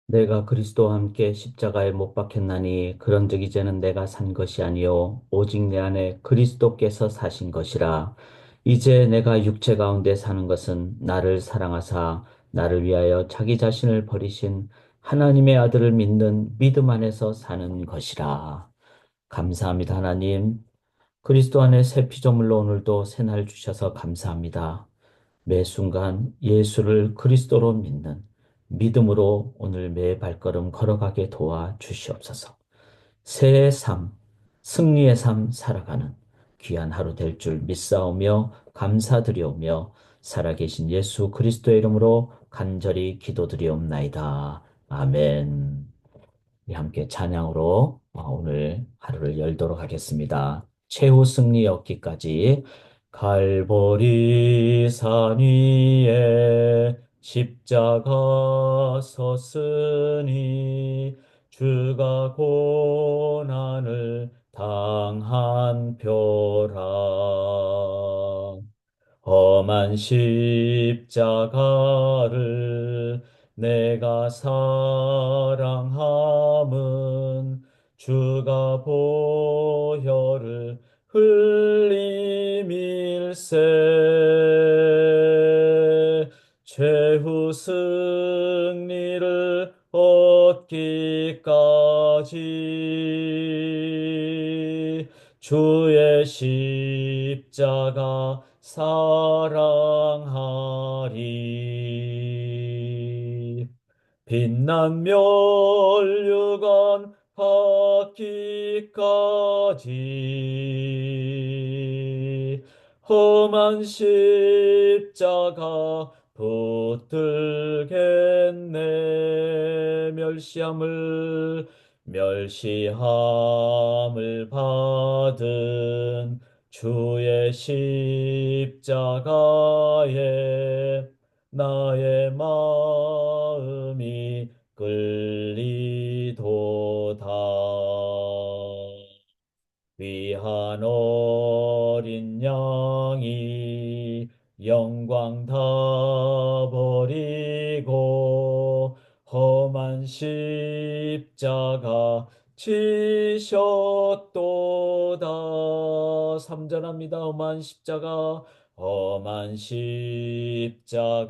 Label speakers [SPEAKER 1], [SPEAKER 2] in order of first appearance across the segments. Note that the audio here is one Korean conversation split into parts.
[SPEAKER 1] 내가 그리스도와 함께 십자가에 못 박혔나니 그런즉 이제는 내가 산 것이 아니요 오직 내 안에 그리스도께서 사신 것이라. 이제 내가 육체 가운데 사는 것은 나를 사랑하사 나를 위하여 자기 자신을 버리신 하나님의 아들을 믿는 믿음 안에서 사는 것이라. 감사합니다, 하나님. 그리스도 안에 새 피조물로 오늘도 새날 주셔서 감사합니다. 매 순간 예수를 그리스도로 믿는 믿음으로 오늘 매 발걸음 걸어가게 도와 주시옵소서. 새해 삶, 승리의 삶 살아가는 귀한 하루 될 줄 믿사오며 감사드리오며 살아계신 예수 그리스도의 이름으로 간절히 기도드리옵나이다. 아멘. 우리 함께 찬양으로 오늘 하루를 열도록 하겠습니다. 최후 승리 얻기까지 갈보리 산 위에 십자가 섰으니 주가 고난을 당한 표라. 험한 십자가를 내가 사랑함은 주가 보혈을 흘림일세. 최후 승리를 얻기까지 주의 십자가 사랑하리. 빛난 멸류관 받기까지 험한 십자가 붙들겠네. 멸시함을 받은 주의 십자가에 나의 마음이 끌리도다. 귀한 어린 양이 영광 다 버리고 험한 십자가 지셨도다. 삼전합니다. 험한 십자가에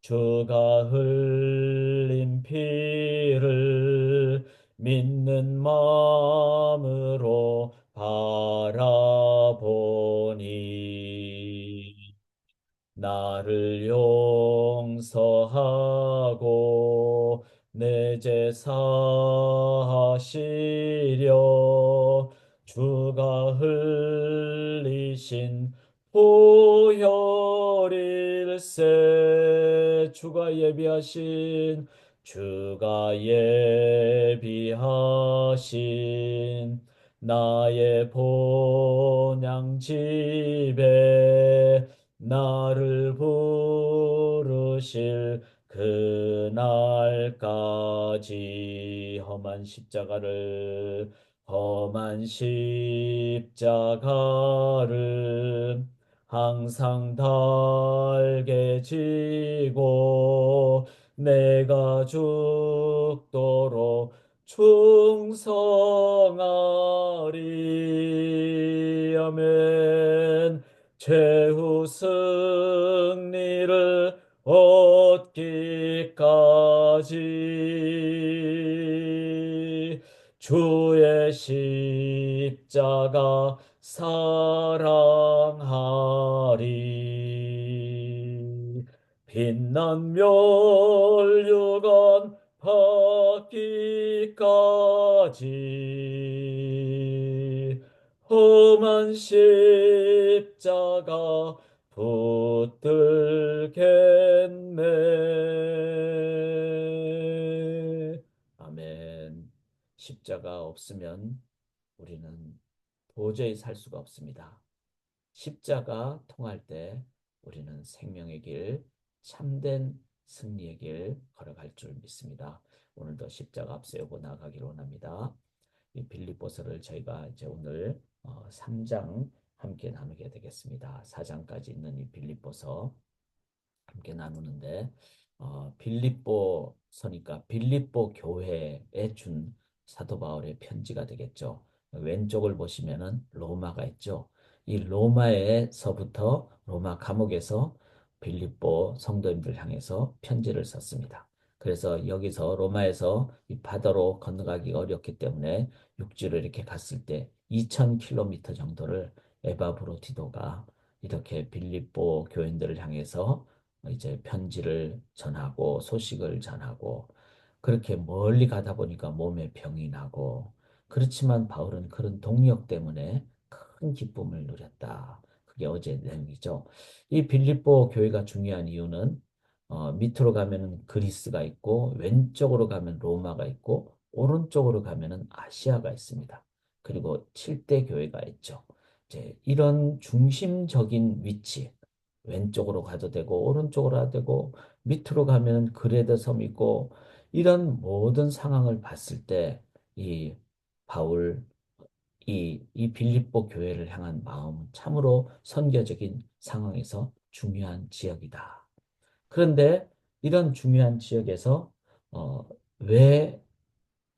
[SPEAKER 1] 주가 흘린 피를 믿는 마음으로 바라보니 나를 용서하고 내 죄 사하시려 주가 흘리신 보혈일세. 주가 예비하신 나의 본향 집에 나를 부르실 그날까지 험한 십자가를 항상 달게 지고 내가 죽도록 충성하리. 아멘. 최후 승리를 얻기까지 주의 십자가 사랑하리. 빛난 멸류관 받기까지 험한 십자가 붙들겠네. 아멘. 십자가 없으면 우리는 도저히 살 수가 없습니다. 십자가 통할 때 우리는 생명의 길, 참된 승리의 길 걸어갈 줄 믿습니다. 오늘도 십자가 앞세우고 나가기를 원합니다. 이 빌립보서를 저희가 이제 오늘 3장 함께 나누게 되겠습니다. 4장까지 있는 이 빌립보서 함께 나누는데 빌립보서니까 빌립보 교회에 준 사도 바울의 편지가 되겠죠. 왼쪽을 보시면은 로마가 있죠. 이 로마에서부터 로마 감옥에서 빌립보 성도님들 향해서 편지를 썼습니다. 그래서 여기서 로마에서 이 바다로 건너가기 어렵기 때문에 육지로 이렇게 갔을 때 2000km 정도를 에바브로디도가 이렇게 빌립보 교인들을 향해서 이제 편지를 전하고 소식을 전하고 그렇게 멀리 가다 보니까 몸에 병이 나고 그렇지만 바울은 그런 동력 때문에 큰 기쁨을 누렸다. 그게 어제 내용이죠. 이 빌립보 교회가 중요한 이유는 밑으로 가면은 그리스가 있고 왼쪽으로 가면 로마가 있고 오른쪽으로 가면은 아시아가 있습니다. 그리고 7대 교회가 있죠. 이제 이런 중심적인 위치, 왼쪽으로 가도 되고 오른쪽으로 가도 되고 밑으로 가면 그레데 섬이 있고 이런 모든 상황을 봤을 때 이 바울 이 빌립보 교회를 향한 마음은 참으로 선교적인 상황에서 중요한 지역이다. 그런데 이런 중요한 지역에서 왜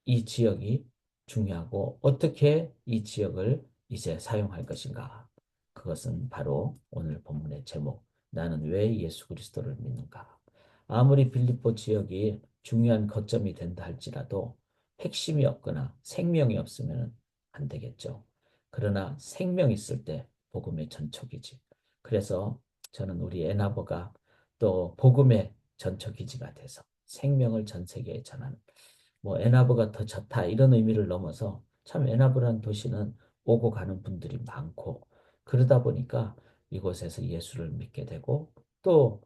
[SPEAKER 1] 이 지역이 중요하고 어떻게 이 지역을 이제 사용할 것인가? 그것은 바로 오늘 본문의 제목, 나는 왜 예수 그리스도를 믿는가? 아무리 빌립보 지역이 중요한 거점이 된다 할지라도 핵심이 없거나 생명이 없으면 안 되겠죠. 그러나 생명이 있을 때 복음의 전초기지. 그래서 저는 우리 애나버가 또 복음의 전초기지가 돼서 생명을 전 세계에 전하는 뭐 애나브가 더 좋다 이런 의미를 넘어서 참 애나브라는 도시는 오고 가는 분들이 많고 그러다 보니까 이곳에서 예수를 믿게 되고 또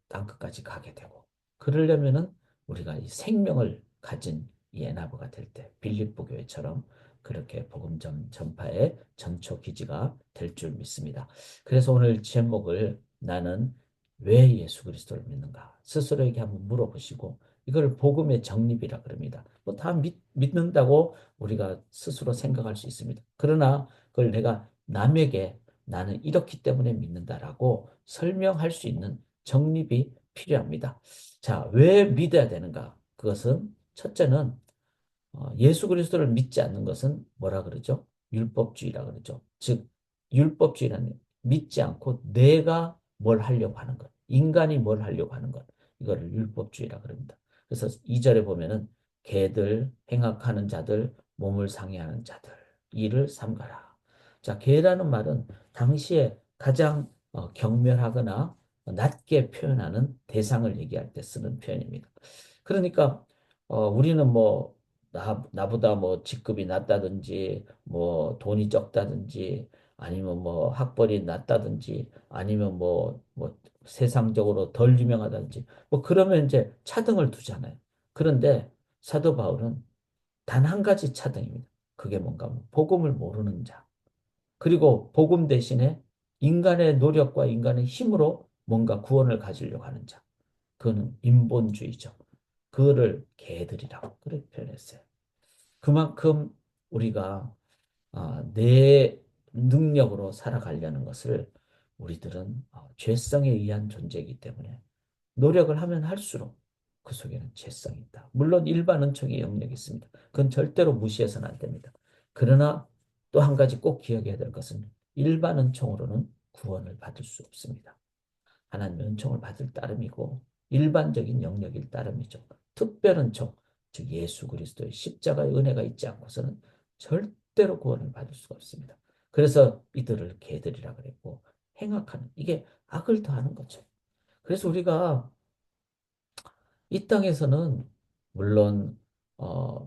[SPEAKER 1] 땅끝까지 가게 되고 그러려면은 우리가 이 생명을 가진 이 애나브가 될 때 빌립보 교회처럼 그렇게 복음 전파의 전초 기지가 될 줄 믿습니다. 그래서 오늘 제목을 나는 왜 예수 그리스도를 믿는가 스스로에게 한번 물어보시고 이걸 복음의 정립이라 그럽니다. 뭐 다 믿는다고 우리가 스스로 생각할 수 있습니다. 그러나 그걸 내가 남에게 나는 이렇기 때문에 믿는다라고 설명할 수 있는 정립이 필요합니다. 자, 왜 믿어야 되는가? 그것은 첫째는 예수 그리스도를 믿지 않는 것은 뭐라 그러죠? 율법주의라 그러죠. 즉 율법주의라는 믿지 않고 내가 뭘 하려고 하는 것, 인간이 뭘 하려고 하는 것, 이거를 율법주의라 그럽니다. 그래서 2절에 보면은 개들, 행악하는 자들, 몸을 상해하는 자들, 이를 삼가라. 자, 개라는 말은 당시에 가장 경멸하거나 낮게 표현하는 대상을 얘기할 때 쓰는 표현입니다. 그러니까 우리는 뭐 나보다 뭐 직급이 낮다든지 뭐 돈이 적다든지 아니면 뭐 학벌이 낮다든지 아니면 뭐 세상적으로 덜 유명하다든지 뭐 그러면 이제 차등을 두잖아요. 그런데 사도 바울은 단 한 가지 차등입니다. 그게 뭔가 하면 복음을 모르는 자. 그리고 복음 대신에 인간의 노력과 인간의 힘으로 뭔가 구원을 가지려고 하는 자. 그거는 인본주의죠. 그거를 개들이라고 그렇게 표현했어요. 그만큼 우리가 내 능력으로 살아가려는 것을 우리들은 죄성에 의한 존재이기 때문에 노력을 하면 할수록 그 속에는 죄성이 있다. 물론 일반 은총의 영역이 있습니다. 그건 절대로 무시해서는 안 됩니다. 그러나 또 한 가지 꼭 기억해야 될 것은 일반 은총으로는 구원을 받을 수 없습니다. 하나님의 은총을 받을 따름이고 일반적인 영역일 따름이죠. 특별 은총, 즉 예수 그리스도의 십자가의 은혜가 있지 않고서는 절대로 구원을 받을 수가 없습니다. 그래서 이들을 개들이라 그랬고 행악하는 이게 악을 더하는 거죠. 그래서 우리가 이 땅에서는 물론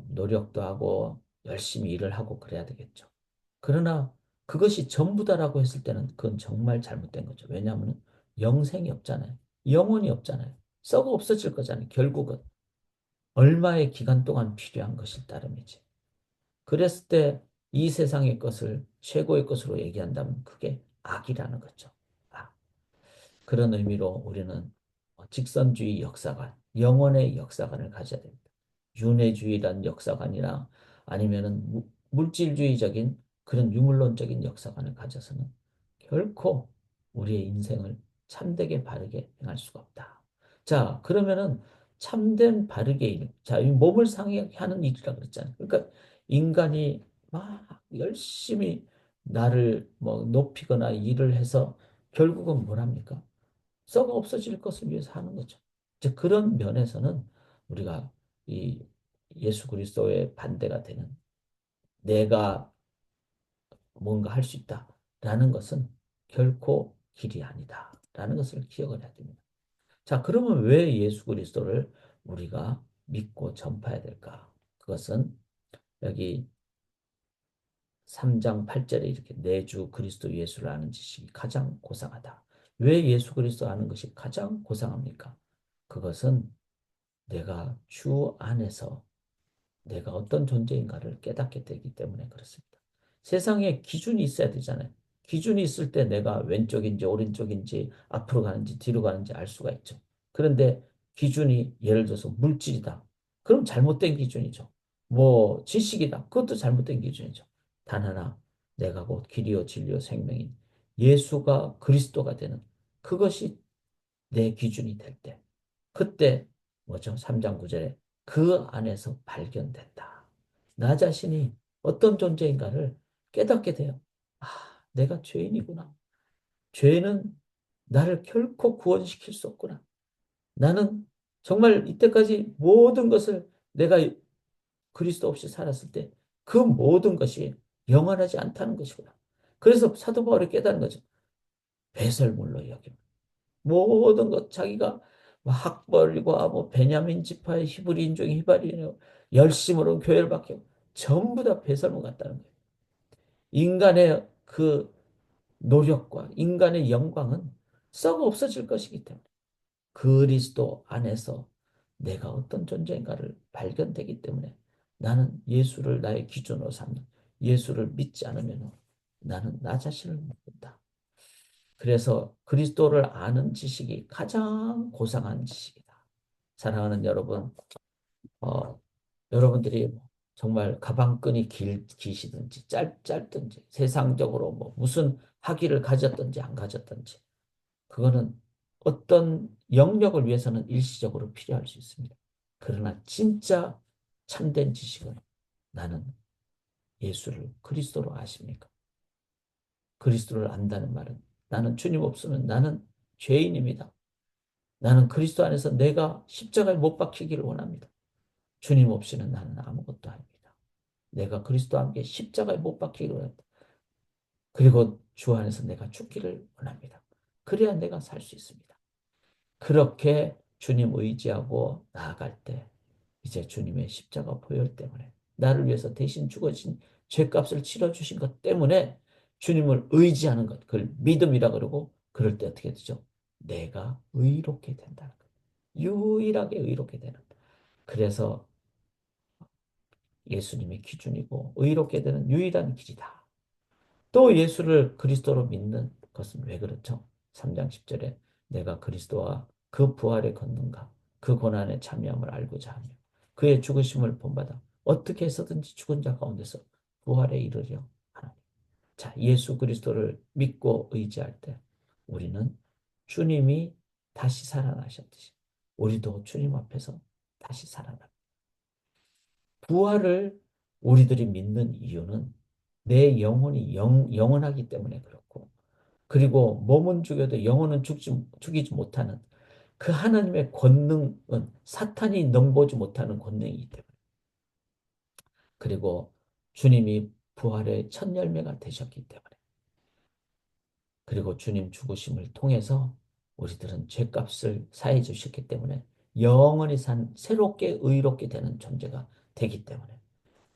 [SPEAKER 1] 노력도 하고 열심히 일을 하고 그래야 되겠죠. 그러나 그것이 전부다라고 했을 때는 그건 정말 잘못된 거죠. 왜냐하면 영생이 없잖아요. 영혼이 없잖아요. 썩어 없어질 거잖아요. 결국은 얼마의 기간 동안 필요한 것일 따름이지. 그랬을 때 이 세상의 것을 최고의 것으로 얘기한다면 그게 악이라는 거죠. 악. 그런 의미로 우리는 직선주의 역사관, 영혼의 역사관을 가져야 됩니다. 윤회주의란 역사관이나 아니면은 물질주의적인 그런 유물론적인 역사관을 가져서는 결코 우리의 인생을 참되게 바르게 행할 수가 없다. 자, 그러면은 참된 바르게 일. 자, 이 몸을 상하게 하는 일이라 그랬잖아요. 그러니까 인간이 막 열심히 나를 뭐 높이거나 일을 해서 결국은 뭘 합니까? 썩어 없어질 것을 위해서 하는 거죠. 이제 그런 면에서는 우리가 이 예수 그리스도의 반대가 되는 내가 뭔가 할 수 있다라는 것은 결코 길이 아니다라는 것을 기억을 해야 됩니다. 자, 그러면 왜 예수 그리스도를 우리가 믿고 전파해야 될까? 그것은 여기 3장 8절에 이렇게 내주 그리스도 예수를 아는 지식이 가장 고상하다. 왜 예수 그리스도 아는 것이 가장 고상합니까? 그것은 내가 주 안에서 내가 어떤 존재인가를 깨닫게 되기 때문에 그렇습니다. 세상에 기준이 있어야 되잖아요. 기준이 있을 때 내가 왼쪽인지 오른쪽인지 앞으로 가는지 뒤로 가는지 알 수가 있죠. 그런데 기준이 예를 들어서 물질이다. 그럼 잘못된 기준이죠. 뭐 지식이다. 그것도 잘못된 기준이죠. 단 하나 내가 곧 길이요 진리요 생명인 예수가 그리스도가 되는 그것이 내 기준이 될 때, 그때 뭐죠? 3장 9절에 그 안에서 발견된다. 나 자신이 어떤 존재인가를 깨닫게 돼요. 아, 내가 죄인이구나. 죄는 나를 결코 구원시킬 수 없구나. 나는 정말 이때까지 모든 것을 내가 그리스도 없이 살았을 때 그 모든 것이 영원하지 않다는 것이구나. 그래서 사도 바울이 깨달은 거죠. 배설물로 여김. 모든 것 자기가 학벌과 뭐 베냐민 지파의 히브리 인종의 히바리인의 열심으로 교회를 받고 전부 다 배설물 같다는 거예요. 인간의 그 노력과 인간의 영광은 썩어 없어질 것이기 때문에 그리스도 안에서 내가 어떤 존재인가를 발견되기 때문에 나는 예수를 나의 기준으로 삼는 예수를 믿지 않으면 나는 나 자신을 묻는다. 그래서 그리스도를 아는 지식이 가장 고상한 지식이다. 사랑하는 여러분, 어, 여러분들이 정말 가방끈이 기시든지 짧든지 세상적으로 뭐 무슨 학위를 가졌든지 안 가졌든지 그거는 어떤 영역을 위해서는 일시적으로 필요할 수 있습니다. 그러나 진짜 참된 지식은 나는 예수를 그리스도로 아십니까? 그리스도를 안다는 말은 나는 주님 없으면 나는 죄인입니다. 나는 그리스도 안에서 내가 십자가에 못 박히기를 원합니다. 주님 없이는 나는 아무것도 아닙니다. 내가 그리스도와 함께 십자가에 못 박히기를 원합니다. 그리고 주 안에서 내가 죽기를 원합니다. 그래야 내가 살 수 있습니다. 그렇게 주님 의지하고 나아갈 때 이제 주님의 십자가 보혈 때문에 나를 위해서 대신 죽어진 죄값을 치러주신 것 때문에 주님을 의지하는 것, 그걸 믿음이라 그러고 그럴 때 어떻게 되죠? 내가 의롭게 된다는 것. 유일하게 의롭게 되는. 그래서 예수님의 기준이고 의롭게 되는 유일한 길이다. 또 예수를 그리스도로 믿는 것은 왜 그렇죠? 3장 10절에 내가 그리스도와 그 부활의 권능과 그 고난에 참여함을 알고자 하며 그의 죽으심을 본받아 어떻게 해서든지 죽은 자 가운데서 부활에 이르려 하나니. 자, 예수 그리스도를 믿고 의지할 때 우리는 주님이 다시 살아나셨듯이 우리도 주님 앞에서 다시 살아납니다. 부활을 우리들이 믿는 이유는 내 영혼이 영원하기 때문에 그렇고 그리고 몸은 죽여도 영혼은 죽이지 못하는 그 하나님의 권능은 사탄이 넘보지 못하는 권능이기 때문에 그리고 주님이 부활의 첫 열매가 되셨기 때문에 그리고 주님 죽으심을 통해서 우리들은 죄값을 사해 주셨기 때문에 영원히 산 새롭게 의롭게 되는 존재가 되기 때문에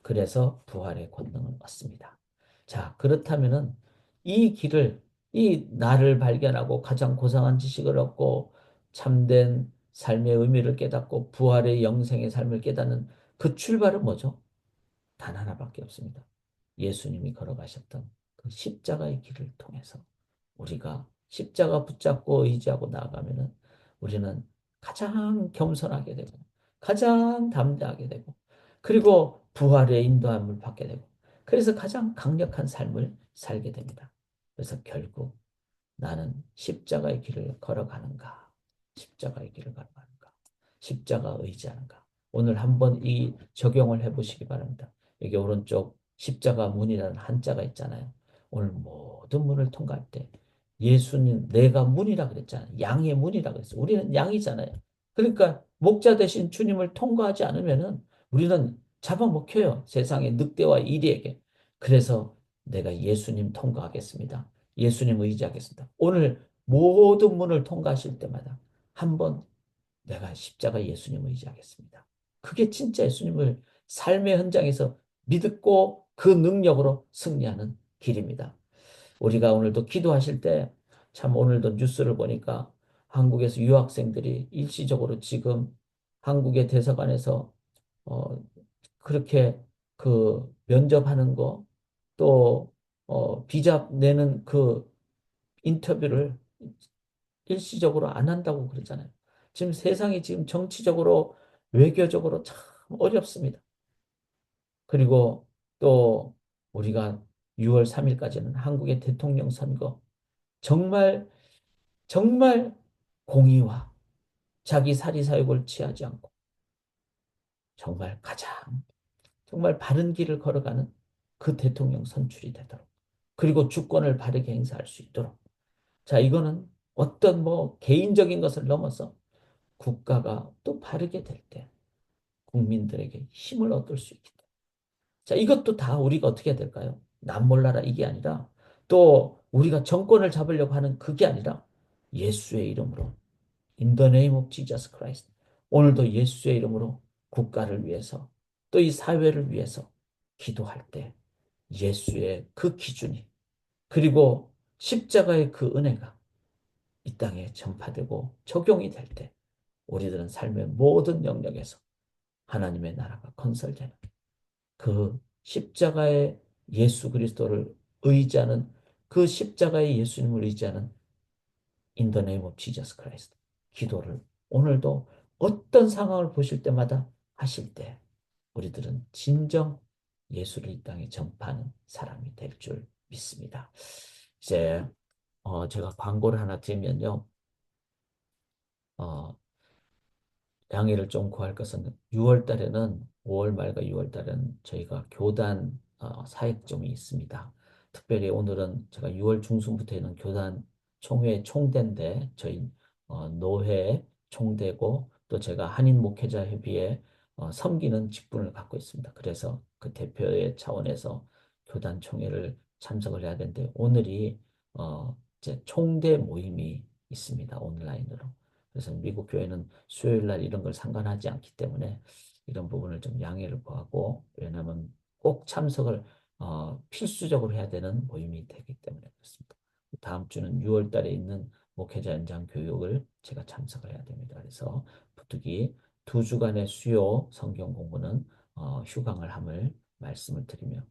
[SPEAKER 1] 그래서 부활의 권능을 얻습니다. 자, 그렇다면은 이 길을, 이 나를 발견하고 가장 고상한 지식을 얻고 참된 삶의 의미를 깨닫고 부활의 영생의 삶을 깨닫는 그 출발은 뭐죠? 단 하나밖에 없습니다. 예수님이 걸어가셨던 그 십자가의 길을 통해서 우리가 십자가 붙잡고 의지하고 나아가면은 우리는 가장 겸손하게 되고 가장 담대하게 되고 그리고 부활의 인도함을 받게 되고 그래서 가장 강력한 삶을 살게 됩니다. 그래서 결국 나는 십자가의 길을 걸어가는가? 십자가의 길을 걸어가는가? 십자가 의지하는가? 오늘 한번 이 적용을 해보시기 바랍니다. 여기 오른쪽 십자가 문이라는 한자가 있잖아요. 오늘 모든 문을 통과할 때 예수님 내가 문이라 그랬잖아요. 양의 문이라 그랬어요. 우리는 양이잖아요. 그러니까 목자 대신 주님을 통과하지 않으면은 우리는 잡아먹혀요. 세상의 늑대와 이리에게. 그래서 내가 예수님 통과하겠습니다. 예수님 의지하겠습니다. 오늘 모든 문을 통과하실 때마다 한번 내가 십자가 예수님 의지하겠습니다. 그게 진짜 예수님을 삶의 현장에서 믿고 그 능력으로 승리하는 길입니다. 우리가 오늘도 기도하실 때 참 오늘도 뉴스를 보니까 한국에서 유학생들이 일시적으로 지금 한국의 대사관에서 어, 그렇게 그 면접하는 거 또 비자 내는 그 인터뷰를 일시적으로 안 한다고 그러잖아요. 지금 세상이 지금 정치적으로 외교적으로 참 어렵습니다. 그리고 또 우리가 6월 3일까지는 한국의 대통령 선거 정말 정말 공의와 자기 사리사욕을 취하지 않고 정말 가장 정말 바른 길을 걸어가는 그 대통령 선출이 되도록 그리고 주권을 바르게 행사할 수 있도록 자 이거는 어떤 뭐 개인적인 것을 넘어서 국가가 또 바르게 될 때 국민들에게 힘을 얻을 수 있기 때문에. 자, 이것도 다 우리가 어떻게 해야 될까요? 남 몰라라 이게 아니라 또 우리가 정권을 잡으려고 하는 그게 아니라 예수의 이름으로 In the name of Jesus Christ. 오늘도 예수의 이름으로 국가를 위해서 또 이 사회를 위해서 기도할 때 예수의 그 기준이 그리고 십자가의 그 은혜가 이 땅에 전파되고 적용이 될 때 우리들은 삶의 모든 영역에서 하나님의 나라가 건설되는 그 십자가의 예수 그리스도를 의지하는 그 십자가의 예수님을 의지하는 In the name of Jesus Christ 기도를 오늘도 어떤 상황을 보실 때마다 하실 때 우리들은 진정 예수를 이 땅에 전파하는 사람이 될 줄 믿습니다. 이제 제가 광고를 하나 드리면요. 어, 양해를 좀 구할 것은 6월 달에는 5월 말과 6월 달에는 저희가 교단 사역점이 있습니다. 특별히 오늘은 제가 6월 중순부터 있는 교단 총회 총대인데 저희 노회 총대고 또 제가 한인 목회자 협의회 섬기는 직분을 갖고 있습니다. 그래서 그 대표의 차원에서 교단 총회를 참석을 해야 되는데 오늘이 이제 총대 모임이 있습니다. 온라인으로. 그래서 미국 교회는 수요일 날 이런 걸 상관하지 않기 때문에 이런 부분을 좀 양해를 구하고 왜냐하면 꼭 참석을 필수적으로 해야 되는 모임이 되기 때문에 그렇습니다. 다음 주는 6월 달에 있는 목회자 연장 교육을 제가 참석을 해야 됩니다. 그래서 부득이 2주간의 수요 성경 공부는 휴강을 함을 말씀을 드리며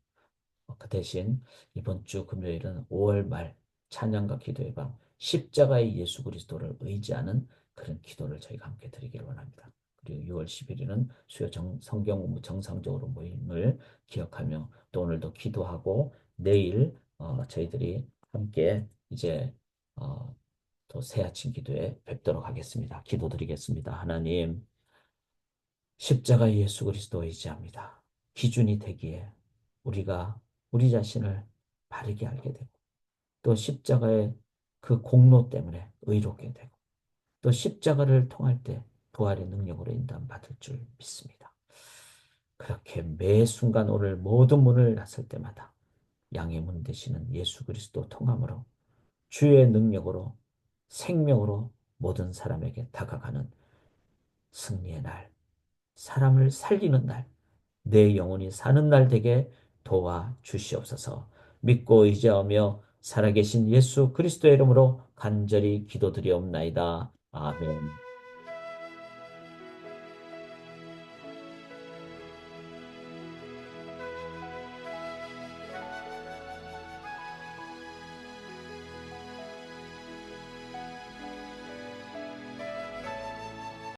[SPEAKER 1] 그 대신 이번 주 금요일은 5월 말 찬양과 기도의 밤 십자가의 예수 그리스도를 의지하는 그런 기도를 저희가 함께 드리기를 원합니다. 그리고 6월 11일은 수요 성경 공부 정상적으로 모임을 기억하며 또 오늘도 기도하고 내일 저희들이 함께 이제 어, 또 새 아침 기도에 뵙도록 하겠습니다. 기도드리겠습니다. 하나님 십자가 예수 그리스도 의지합니다. 기준이 되기에 우리가 우리 자신을 바르게 알게 되고 또 십자가의 그 공로 때문에 의롭게 되고 또 십자가를 통할 때 부활의 능력으로 인도받을 줄 믿습니다. 그렇게 매 순간 오늘 모든 문을 났을 때마다 양의 문 되시는 예수 그리스도 통함으로 주의 능력으로 생명으로 모든 사람에게 다가가는 승리의 날, 사람을 살리는 날, 내 영혼이 사는 날 되게 도와 주시옵소서. 믿고 의지하며 살아계신 예수 그리스도의 이름으로 간절히 기도드리옵나이다. 아멘.